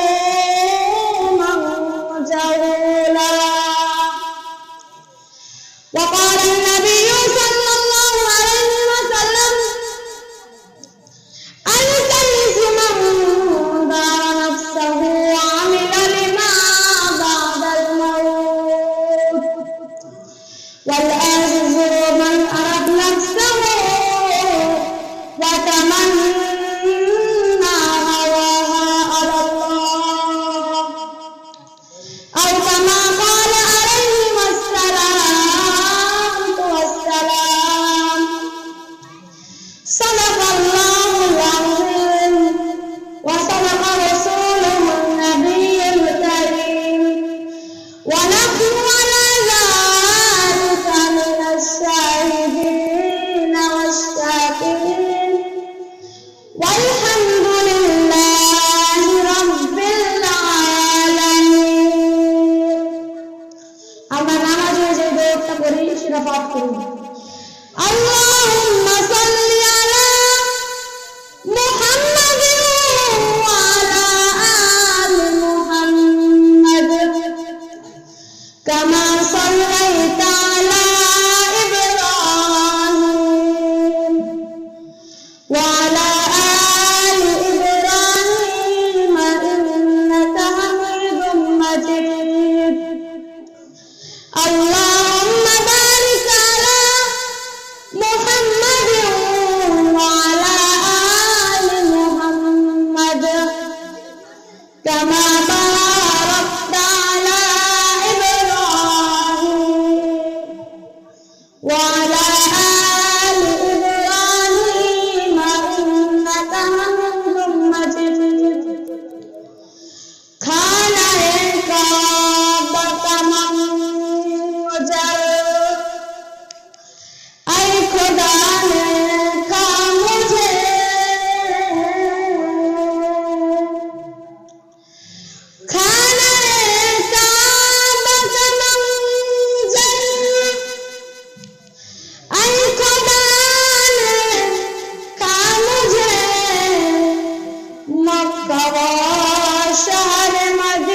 ظلوما جهولا. وقال النبي صلى الله عليه وسلم الكيس من دار نفسه وعمل لما بعد الموت، والعاجز من أراد نفسه وتمنى هواها على الله، أو كما قال عليه الصلاة والسلام. صدق الله العظيم وصدق رسوله النبي الكريم، ونحن على ذلك من الشاهدين والشاكرين، والحمد لله رب العالمين. আমরা নামাজে যে দোয়াটা করি সেটা পাঠ করুন। اللهم صل على محمد وعلى آل محمد كما صليت على إبراهيم وعلى آل إبراهيم إنك حميد مجيد. اللهم بارك على محمد وعلى آل محمد كما باركت على إبراهيم وعلى آل إبراهيم إنك حميد مجيد. खाना का बतमम मुजर ऐ खुदा ने का मुझे खाना का बतमम मुजर ऐ खुदा ने का मुझे मक्का शहर मदीना